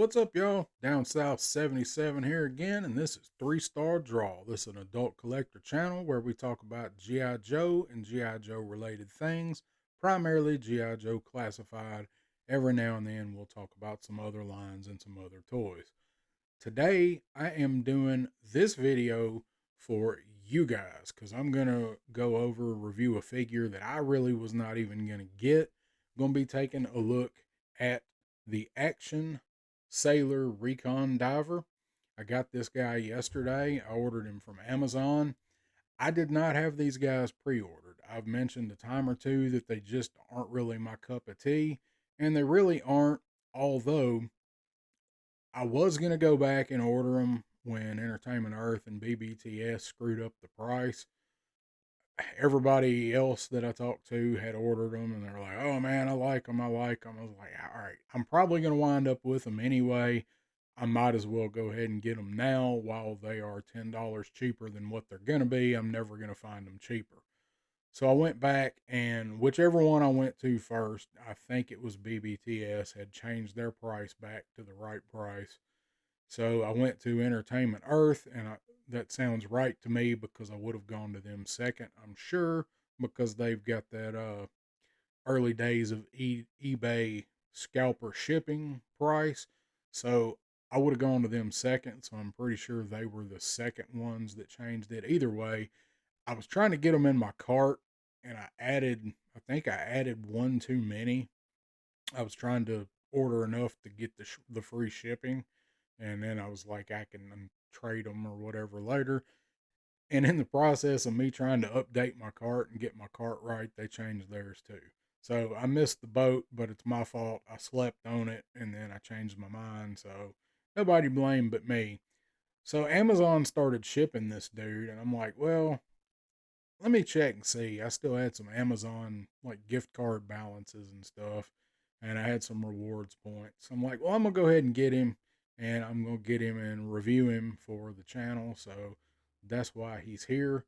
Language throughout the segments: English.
What's up, y'all? Down South 77 here again, and this is 3 Star Draw. This is an adult collector channel where we talk about G.I. Joe and G.I. Joe related things, primarily G.I. Joe classified. Every now and then we'll talk about some other lines and some other toys. Today I am doing this video for you guys because I'm going to go over review a figure that I really was not even going to get. I'm going to be taking a look at the Action Sailor Recon Diver. I got this guy yesterday. I ordered him from Amazon. I did not have these guys pre-ordered. I've mentioned a time or two that they just aren't really my cup of tea, and they really aren't, although I was going to go back and order them when Entertainment Earth and BBTS screwed up the price. Everybody else that I talked to had ordered them, and they're like, "Oh man, I like them. I like them." I was like, "All right, I'm probably going to wind up with them anyway. I might as well go ahead and get them now while they are $10 cheaper than what they're going to be. I'm never going to find them cheaper." So I went back, and whichever one I went to first, I think it was BBTS, had changed their price back to the right price. So I went to Entertainment Earth, and that sounds right to me because I would have gone to them second, I'm sure, because they've got that early days of eBay scalper shipping price. So I would have gone to them second. So I'm pretty sure they were the second ones that changed it. Either way, I was trying to get them in my cart, and I think I added one too many. I was trying to order enough to get the free shipping, and then I was like, I can trade them or whatever later. And in the process of me trying to update my cart and get my cart right, they changed theirs too. So I missed the boat, but it's my fault. I slept on it and then I changed my mind. So nobody blamed but me. So Amazon started shipping this dude, and I'm like, well, let me check and see. I still had some Amazon like gift card balances and stuff, and I had some rewards points. I'm like, well, I'm gonna go ahead and get him, and I'm gonna get him and review him for the channel. So that's why he's here.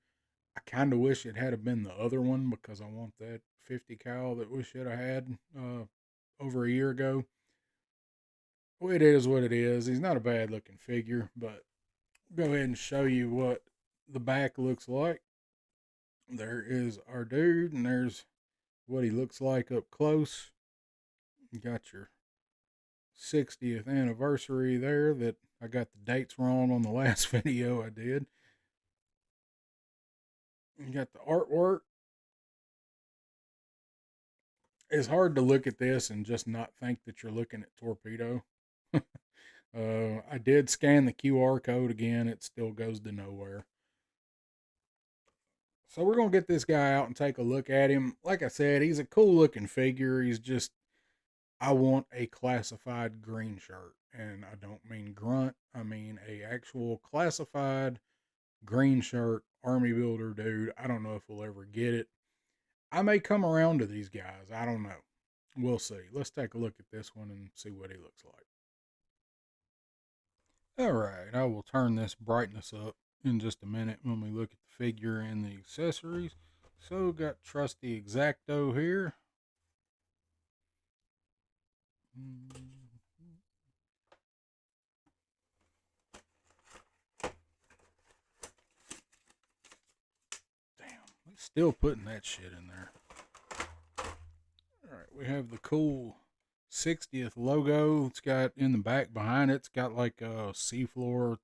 I kind of wish it had been the other one because I want that 50 cal that we should have had over a year ago. Well, it is what it is. He's not a bad looking figure, but go ahead and show you what the back looks like. There is our dude, and there's what he looks like up close. You got your 60th anniversary there that I got the dates wrong on the last video I did. You got the artwork. It's hard to look at this and just not think that you're looking at Torpedo. I did scan the QR code again. It still goes to nowhere. So we're going to get this guy out and take a look at him. Like I said, he's a cool looking figure. He's just, I want a classified green shirt. And I don't mean grunt. I mean a actual classified green shirt army builder dude. I don't know if we'll ever get it. I may come around to these guys. I don't know. We'll see. Let's take a look at this one and see what he looks like. All right, I will turn this brightness up in just a minute when we look at the figure and the accessories. So got trusty Exacto here. Damn, they still putting that shit in there. All right, we have the cool 60th logo. It's got in the back behind it, it's got like a seafloor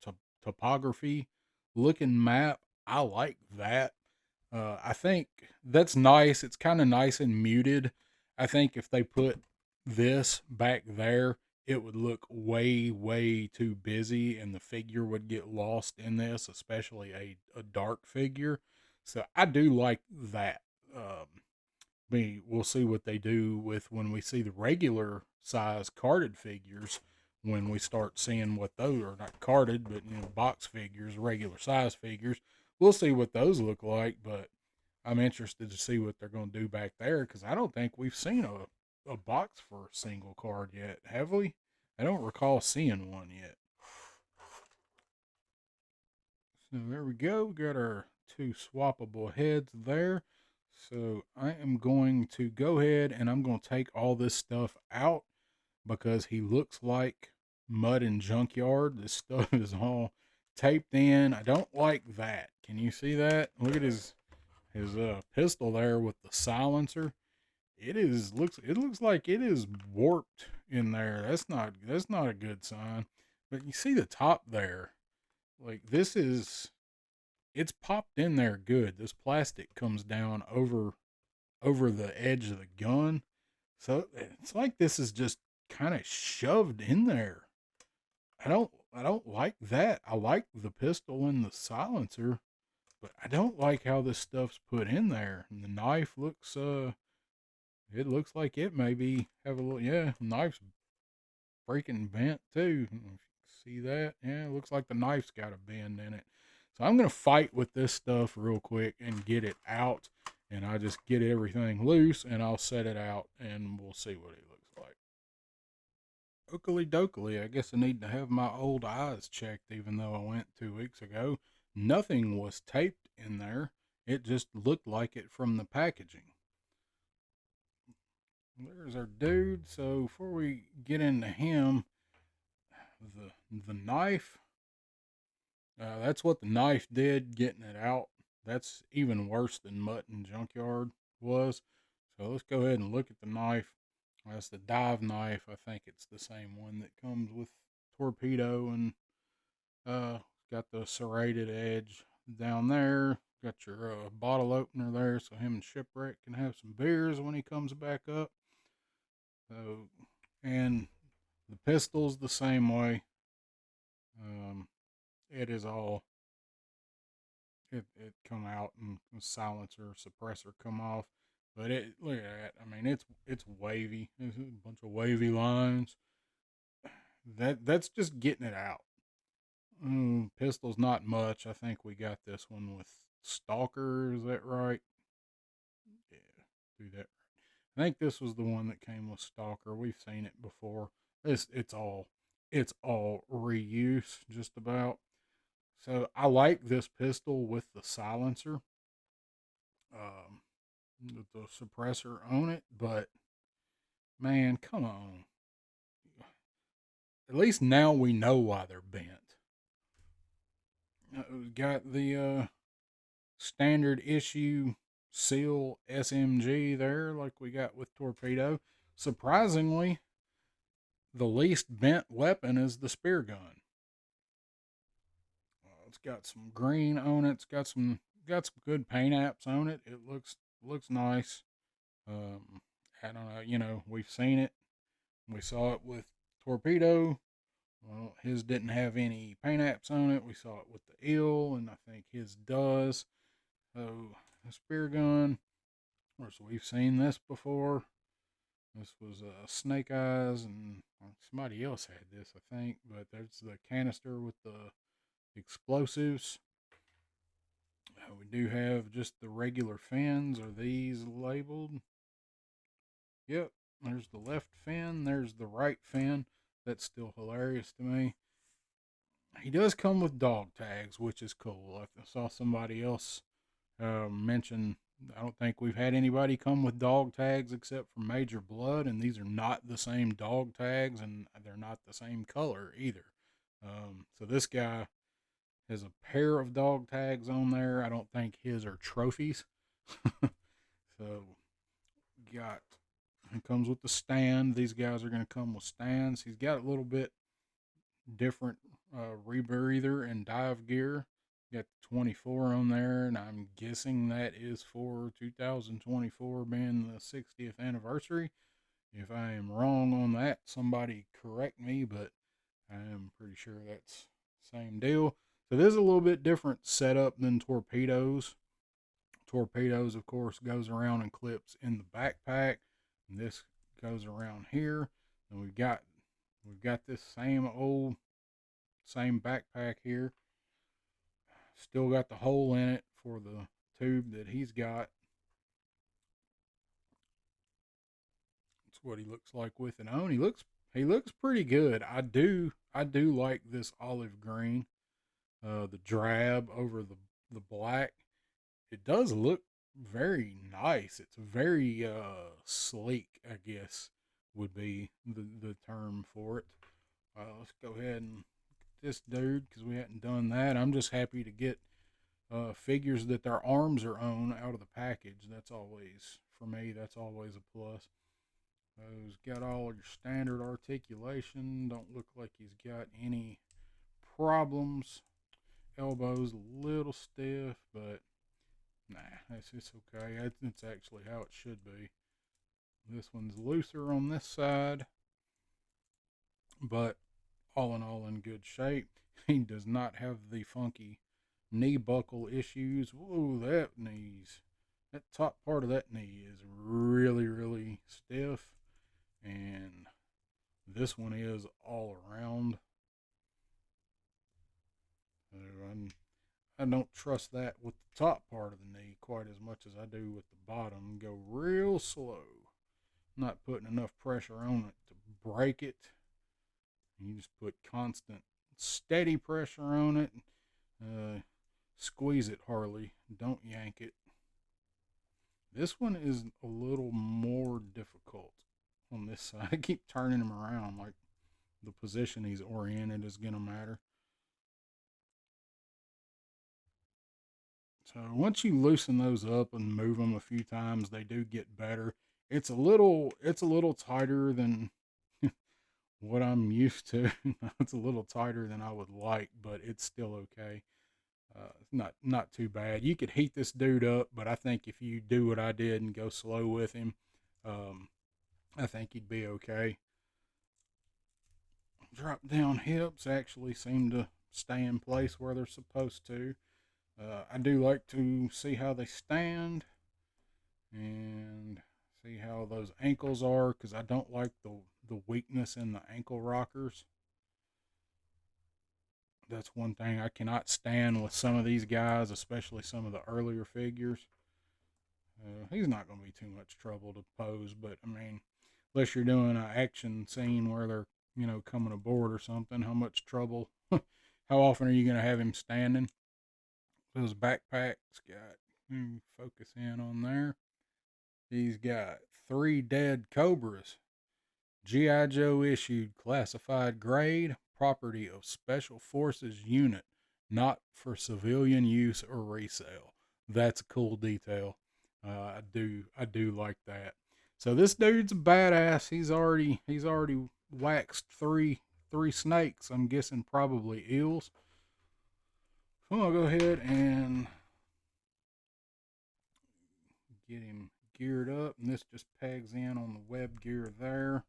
topography looking map. I like that. I think that's nice. It's kind of nice and muted. I think if they put this back there, it would look way, way too busy and the figure would get lost in this, especially a dark figure. So I do like that. We'll see what they do with when we see the regular size carded figures. When we start seeing what those are, not carded, but box figures, regular size figures, we'll see what those look like. But I'm interested to see what they're going to do back there because I don't think we've seen a box for a single card yet, have we? I don't recall seeing one yet. So there we go. We got our two swappable heads there. So I am going to go ahead and I'm going to take all this stuff out because he looks like mud and junkyard. This stuff is all taped in. I don't like that. Can you see that? Look at his pistol there with the silencer. It looks like it is warped in there. That's not a good sign. But you see the top there. Like it's popped in there good. This plastic comes down over the edge of the gun. So it's like this is just kind of shoved in there. I don't like that. I like the pistol and the silencer, but I don't like how this stuff's put in there. And the knife looks it looks like it maybe have a little, yeah, knife's freaking bent too. If you see that, yeah, it looks like the knife's got a bend in it. So I'm gonna fight with this stuff real quick and get it out, and I just get everything loose and I'll set it out and we'll see what it looks like. Oakley dokley, I guess I need to have my old eyes checked, even though I went 2 weeks ago. Nothing was taped in there. It just looked like it from the packaging. There's our dude. So before we get into him, the knife. That's what the knife did, getting it out. That's even worse than Mutt and Junkyard was. So let's go ahead and look at the knife. That's the dive knife. I think it's the same one that comes with torpedo, and got the serrated edge down there. Got your bottle opener there, so him and Shipwreck can have some beers when he comes back up. So, and the pistol's the same way. It is all it come out and the silencer suppressor come off. But it look at that. I mean, it's wavy. It's a bunch of wavy lines. That's just getting it out. Pistol's not much. I think we got this one with Stalker. Is that right? Yeah, do that. I think this was the one that came with Stalker. We've seen it before. It's all reuse just about. So I like this pistol with the silencer, um, with the suppressor on it. But man, come on. At least now we know why they're bent. We got the standard issue seal SMG there, like we got with Torpedo. Surprisingly, the least bent weapon is the spear gun. It's got some green on it. It's got some good paint apps on it. It looks nice. I don't know. You know, we've seen it. We saw it with Torpedo. Well, his didn't have any paint apps on it. We saw it with the eel, and I think his does. So a spear gun. Of course, we've seen this before. This was Snake Eyes, and somebody else had this, I think. But there's the canister with the explosives. We do have just the regular fins. Are these labeled? Yep. There's the left fin. There's the right fin. That's still hilarious to me. He does come with dog tags, which is cool. I saw somebody else mention. I don't think we've had anybody come with dog tags except for Major Blood, and these are not the same dog tags, and they're not the same color either. So this guy has a pair of dog tags on there. I don't think his are trophies. So got it comes with the stand. These guys are going to come with stands. He's got a little bit different rebreather and dive gear. Got 24 on there, and I'm guessing that is for 2024 being the 60th anniversary. If I am wrong on that, somebody correct me, but I am pretty sure that's same deal. So this is a little bit different setup than torpedoes. Torpedoes, of course, goes around and clips in the backpack, and this goes around here. And we've got this same backpack here. Still got the hole in it for the tube that he's got. That's what he looks like with it on. He looks pretty good. I do like this olive green, the drab over the black. It does look very nice. It's very sleek, I guess would be the term for it. Let's go ahead and get this dude because we hadn't done that. I'm just happy to get figures that their arms are on out of the package. That's always, for me, that's always a plus. He's got all your standard articulation. Don't look like he's got any problems. Elbows a little stiff, but nah, it's okay. It's actually how it should be. This one's looser on this side, but all in all in good shape. He does not have the funky knee buckle issues. Whoa, that top part of that knee is really, really stiff, and this one is all around. So I don't trust that with the top part of the knee quite as much as I do with the bottom. Go real slow, not putting enough pressure on it to break it. You just put constant, steady pressure on it. Squeeze it, Harley. Don't yank it. This one is a little more difficult on this side. I keep turning him around like the position he's oriented is going to matter. So once you loosen those up and move them a few times, they do get better. It's a little tighter than what I'm used to. It's a little tighter than I would like, but it's still okay. Not too bad. You could heat this dude up, but I think if you do what I did and go slow with him, um, I think he'd be okay. Drop down hips actually seem to stay in place where they're supposed to. I do like to see how they stand and see how those ankles are because I don't like the weakness in the ankle rockers. That's one thing I cannot stand with some of these guys, especially some of the earlier figures. He's not going to be too much trouble to pose, but I mean, unless you're doing an action scene where they're coming aboard or something, how much trouble? How often are you going to have him standing? Those backpacks got focus in on there. He's got 3 dead cobras. G.I. Joe issued classified grade, property of Special Forces unit, not for civilian use or resale. That's a cool detail. I do like that. So this dude's a badass. He's already waxed three snakes. I'm guessing probably eels. So I'll go ahead and get him geared up, and this just pegs in on the web gear there.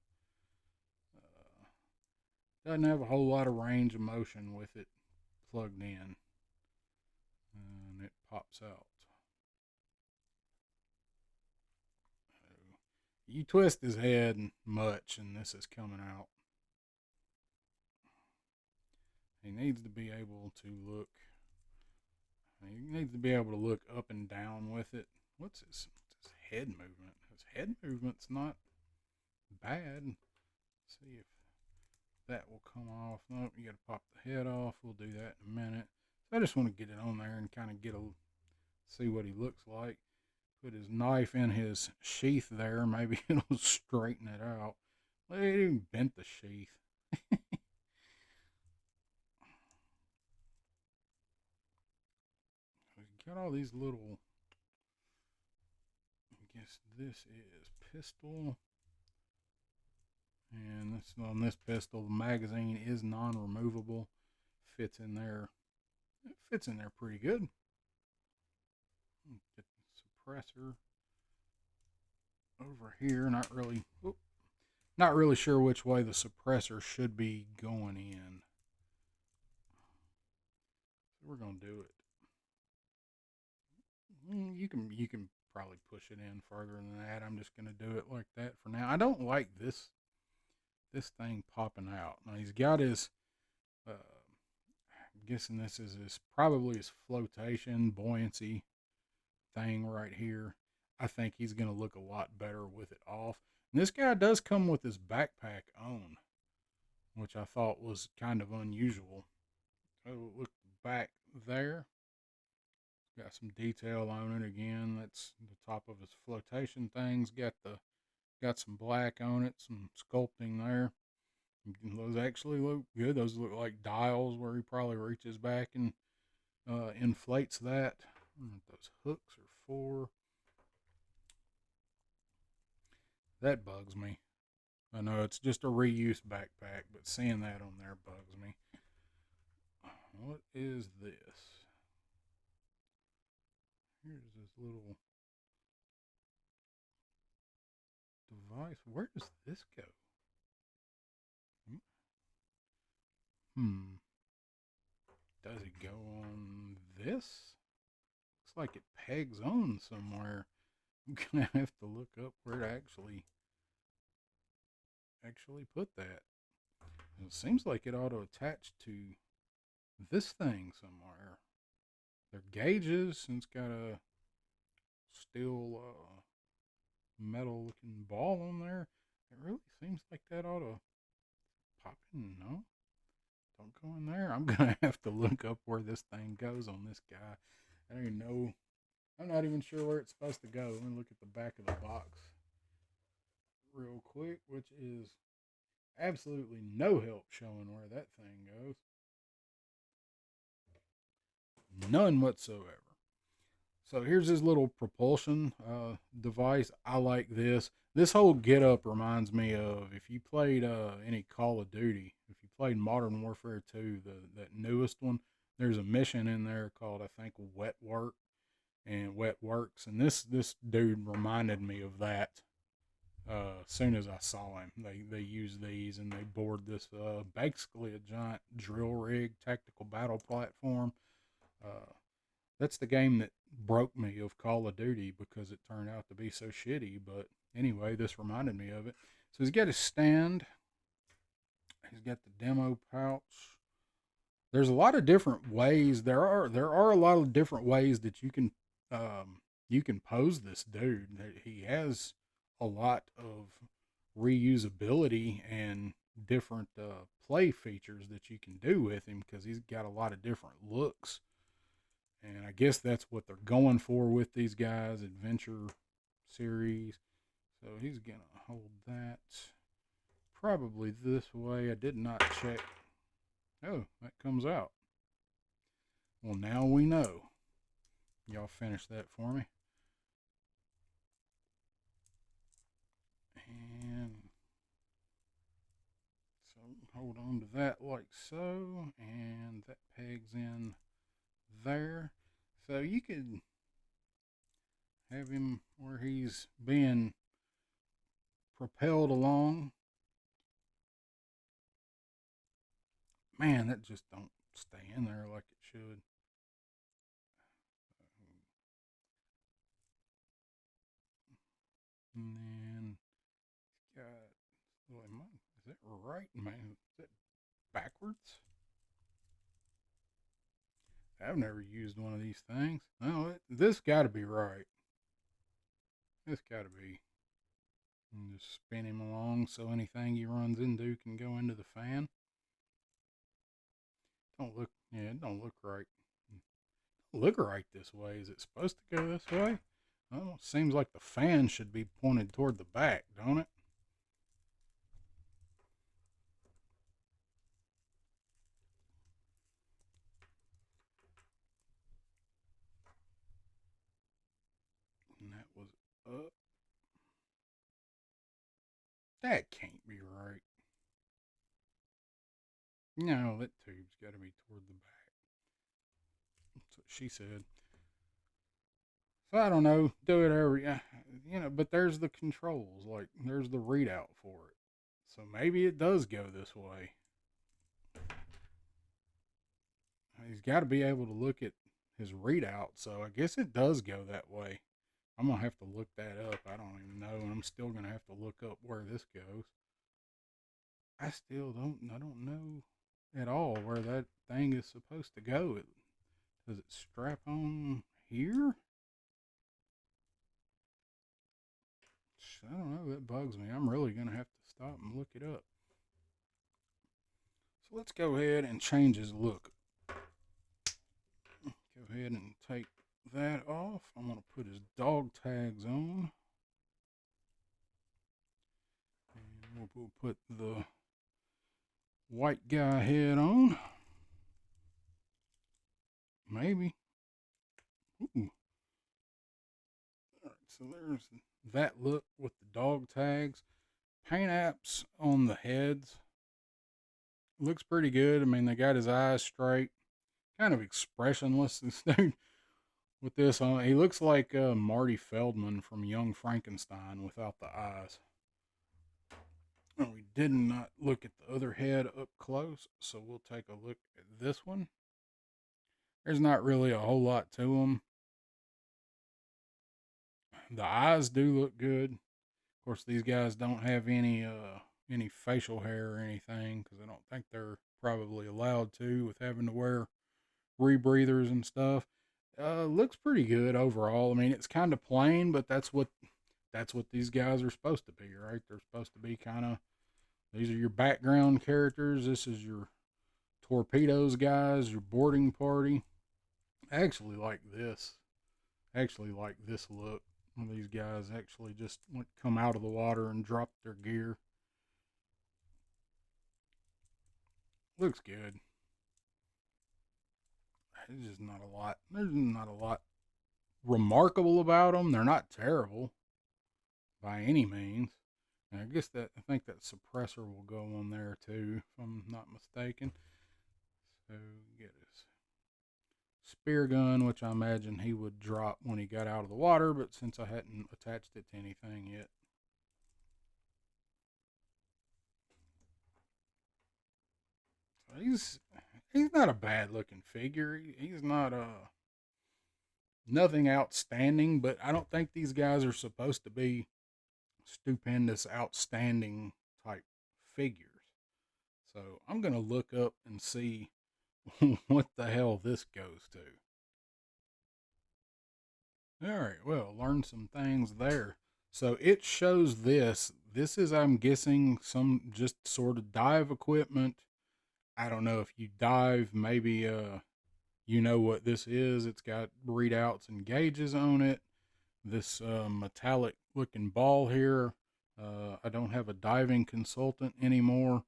Doesn't have a whole lot of range of motion with it plugged in, and it pops out. You twist his head much, and this is coming out. He needs to be able to look. He needs to be able to look up and down with it. What's his head movement? His head movement's not bad. Let's see if that will come off. Nope, you got to pop the head off. We'll do that in a minute. So I just want to get it on there and kind of see what he looks like. Put his knife in his sheath there. Maybe it'll straighten it out. Well, it even bent the sheath. We've got all these little. I guess this is pistol. And on this pistol, the magazine is non-removable. Fits in there. It fits in there pretty good. Get the suppressor over here. Not really sure which way the suppressor should be going in. So we're gonna do it. You can probably push it in further than that. I'm just gonna do it like that for now. I don't like this thing popping out. Now he's got his. I'm guessing this is probably his flotation buoyancy thing right here. I think he's gonna look a lot better with it off. And this guy does come with his backpack on, which I thought was kind of unusual. So look back there. Got some detail on it again. That's the top of his flotation things. Got some black on it, some sculpting there. Those actually look good. Those look like dials where he probably reaches back and inflates that. I don't know if those hooks are for. That bugs me. I know it's just a reuse backpack, but seeing that on there bugs me. What is this? Here's this little device. Where does this go? Hmm. Does it go on this? Looks like it pegs on somewhere. I'm gonna have to look up where to actually put that. It seems like it ought to attach to this thing somewhere. They're gauges, and it's got a steel metal looking ball on there. It really seems like that ought to pop in. No, don't go in there. I'm gonna have to look up where this thing goes on this guy. I don't even know. I'm not even sure where it's supposed to go. Let me look at the back of the box real quick, which is absolutely no help showing where that thing goes. None whatsoever. So here's his little propulsion device. I like this. This whole getup reminds me of if you played any Call of Duty, if you played Modern Warfare 2, that newest one. There's a mission in there called I think Wet Work and Wet Works, and this dude reminded me of that. As soon as I saw him, they used these and they bored this basically a giant drill rig tactical battle platform. Uh, that's the game that broke me of Call of Duty because it turned out to be so shitty. But anyway, this reminded me of it. So he's got his stand. He's got the demo pouch. There's a lot of different ways. There are a lot of different ways that you can pose this dude. He has a lot of reusability and different play features that you can do with him because he's got a lot of different looks. And I guess that's what they're going for with these guys, adventure series. So he's going to hold that probably this way. I did not check. Oh, that comes out. Well, now we know. Y'all finish that for me. And so hold on to that like so. And that pegs in there. So you could have him where he's being propelled along. Man, that just don't stay in there like it should. And then got, well, is that right, man? Is that backwards? I've never used one of these things. No, this got to be right. This got to be. And just spin him along so anything he runs into can go into the fan. Don't look, yeah, it don't look right. Look right this way. Is it supposed to go this way? Well, it seems like the fan should be pointed toward the back, don't it? And that was up. That can't be right. No, that tube's got to be toward the back. That's what she said. So I don't know. Do it every, but there's the controls. Like, there's the readout for it. So maybe it does go this way. He's got to be able to look at his readout. So I guess it does go that way. I'm going to have to look that up. I don't even know. And I'm still going to have to look up where this goes. I don't know at all where that thing is supposed to go. Does it strap on here? I don't know. That bugs me. I'm really going to have to stop and look it up. So let's go ahead and change his look. Go ahead and take that off. I'm going to put his dog tags on. And we'll put the white guy head on. Maybe. Ooh. All right, so there's that look with the dog tags. Paint apps on the heads. Looks pretty good. I mean, they got his eyes straight. Kind of expressionless, this dude. With this on, he looks like Marty Feldman from Young Frankenstein without the eyes. And we did not look at the other head up close, so we'll take a look at this one. There's not really a whole lot to him. The eyes do look good. Of course, these guys don't have any facial hair or anything because I don't think they're probably allowed to with having to wear rebreathers and stuff. Looks pretty good overall. I mean, it's kind of plain, but that's what these guys are supposed to be, right? They're supposed to be kind of, these are your background characters. This is your torpedoes guys, your boarding party. I actually like this. I actually like this look. These guys actually just come out of the water and drop their gear. Looks good. There's just not a lot. There's not a lot remarkable about them. They're not terrible by any means. And I think that suppressor will go on there too, if I'm not mistaken. So get his spear gun, which I imagine he would drop when he got out of the water, but since I hadn't attached it to anything yet. So he's not a bad looking figure. He's not nothing outstanding, but I don't think these guys are supposed to be stupendous, outstanding type figures. So I'm gonna look up and see what the hell this goes to. All right, well, learn some things there. So it shows this. This is, I'm guessing, some just sort of dive equipment. I don't know if you dive, maybe you know what this is. It's got readouts and gauges on it. This metallic looking ball here. I don't have a diving consultant anymore,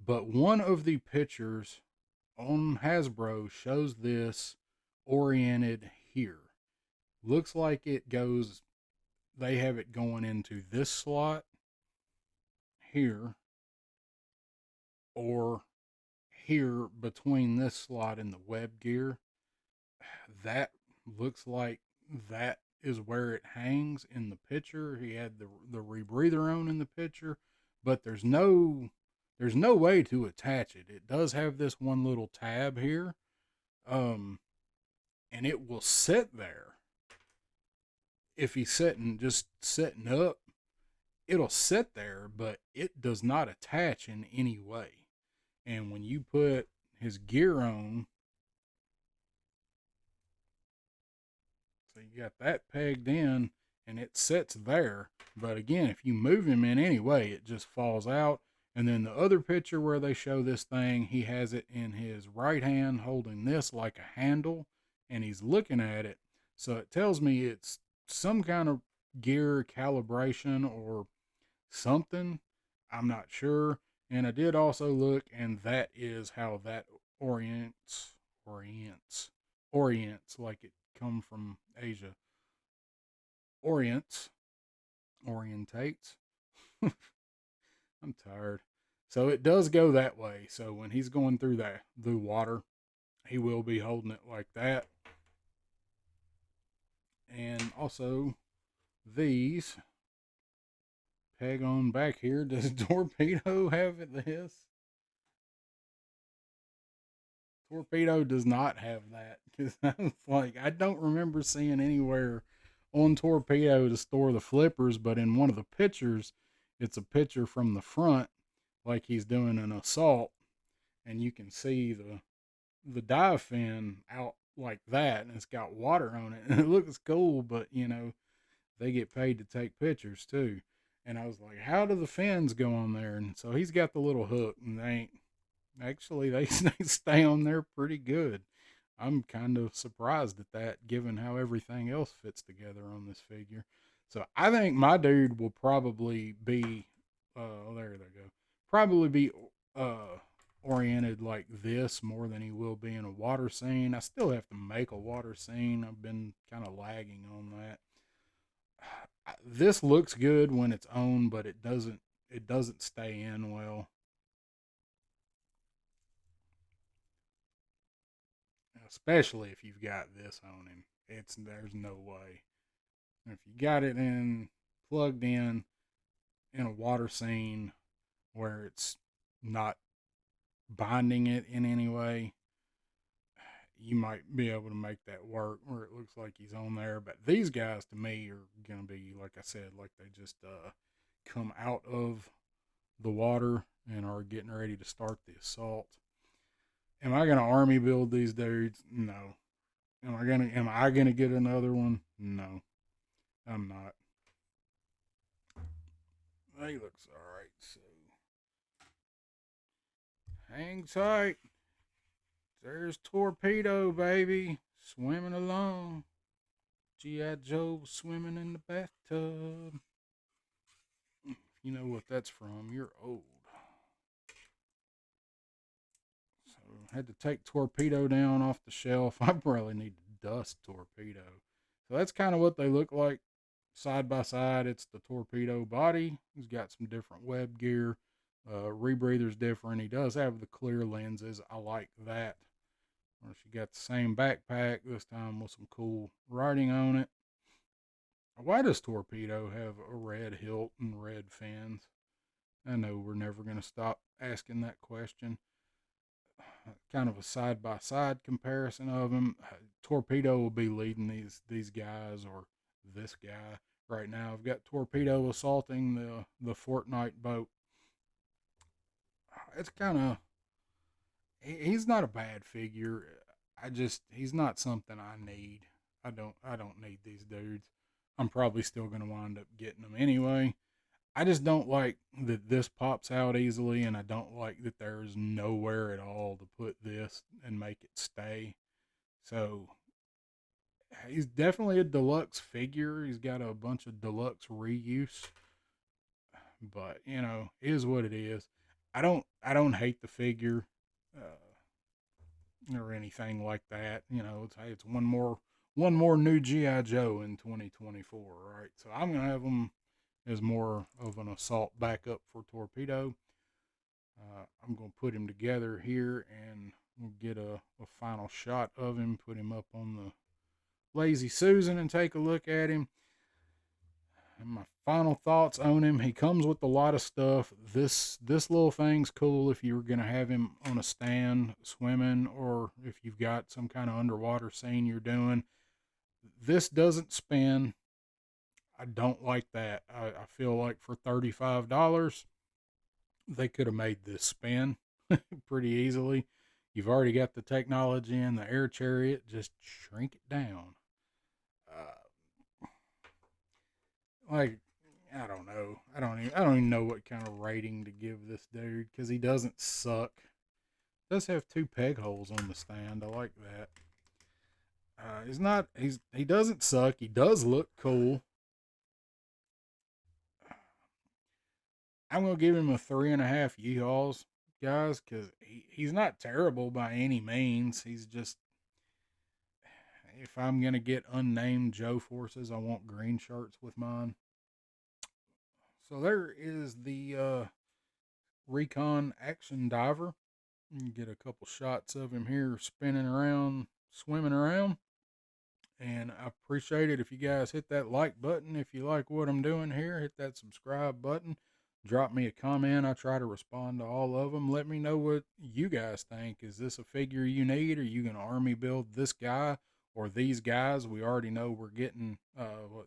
but one of the pictures on Hasbro shows this oriented here. Looks like it goes, they have it going into this slot here or here between this slot and the web gear. That looks like that is where it hangs in the picture. He had the rebreather on in the picture, but there's no way to attach it. It does have this one little tab here, um, and it will sit there. If he's sitting up, it'll sit there, but it does not attach in any way. And when you put his gear on, so you got that pegged in and it sits there. But again, if you move him in any way, it just falls out. And then the other picture where they show this thing, he has it in his right hand holding this like a handle and he's looking at it. So it tells me it's some kind of gear calibration or something. I'm not sure. And I did also look, and that is how that orients like it come from Asia. Orients, orientates. I'm tired. So it does go that way. So when he's going through the water, he will be holding it like that. And also these peg on back here. Does Torpedo have this? Torpedo does not have that because I was like, I don't remember seeing anywhere on Torpedo to store the flippers, but in one of the pictures, it's a picture from the front, like he's doing an assault, and you can see the dive fin out like that, and it's got water on it, and it looks cool. But they get paid to take pictures too. And I was like, how do the fins go on there? And so he's got the little hook, and they ain't actually they stay on there pretty good. I'm kind of surprised at that, given how everything else fits together on this figure. So I think my dude will probably be, there they go, probably be oriented like this more than he will be in a water scene. I still have to make a water scene. I've been kind of lagging on that. This looks good when it's on, but it doesn't stay in well. Especially if you've got this on him. There's no way. If you got it in plugged in a water scene where it's not binding it in any way, you might be able to make that work where it looks like he's on there. But these guys to me are gonna be, like I said, like they just come out of the water and are getting ready to start the assault. Am I gonna army build these dudes? No. Am I gonna get another one? No, I'm not. He looks alright, so hang tight. There's Torpedo, baby, swimming along. G.I. Joe swimming in the bathtub. If you know what that's from, you're old. So I had to take Torpedo down off the shelf. I probably need to dust Torpedo. So that's kind of what they look like side by side. It's the Torpedo body. He's got some different web gear. Rebreather's different. He does have the clear lenses. I like that. She got the same backpack, this time with some cool writing on it. Why does Torpedo have a red hilt and red fins? I know we're never going to stop asking that question. Kind of a side by side comparison of them. Torpedo will be leading these guys, or this guy right now. I've got Torpedo assaulting the Fortnite boat. It's kind of, he's not a bad figure. He's not something I need. I don't need these dudes. I'm probably still gonna wind up getting them anyway. I just don't like that this pops out easily, and I don't like that there's nowhere at all to put this and make it stay. So he's definitely a deluxe figure. He's got a bunch of deluxe reuse, but is what it is. I don't hate the figure. Or anything like that. It's one more new GI Joe in 2024, right? So I'm gonna have them as more of an assault backup for Torpedo. I'm gonna put him together here, and we'll get a final shot of him. Put him up on the Lazy Susan and take a look at him. And my final thoughts on him: he comes with a lot of stuff. This little thing's cool if you're gonna have him on a stand swimming, or if you've got some kind of underwater scene you're doing. This doesn't spin. I don't like that. I feel like for $35 they could have made this spin pretty easily. You've already got the technology in the air chariot. Just shrink it down. Like, I don't know. I don't even know what kind of rating to give this dude, because he doesn't suck. Does have two peg holes on the stand. I like that. He's not. He doesn't suck. He does look cool. I'm gonna give him a 3.5 yeehaws, guys, because he's not terrible by any means. He's just, if I'm gonna get unnamed Joe forces, I want green shirts with mine. So there is the Recon action diver. You can get a couple shots of him here spinning around, swimming around. And I appreciate it if you guys hit that like button. If you like what I'm doing here, hit that subscribe button. Drop me a comment. I try to respond to all of them. Let me know what you guys think. Is this a figure you need? Are you going to army build this guy or these guys? We already know we're getting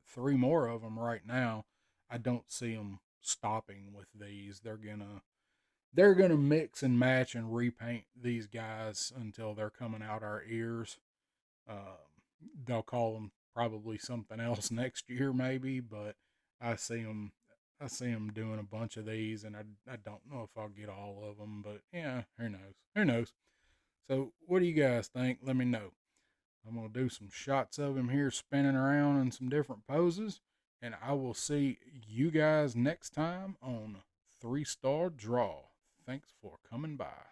three more of them right now. I don't see them stopping with these. They're gonna mix and match and repaint these guys until they're coming out our ears. They'll call them probably something else next year, maybe, but I see them. I see them doing a bunch of these, and I don't know if I'll get all of them, but yeah, who knows? Who knows? So, what do you guys think? Let me know. I'm gonna do some shots of him here spinning around in some different poses, and I will see you guys next time on 3 Star Draw. Thanks for coming by.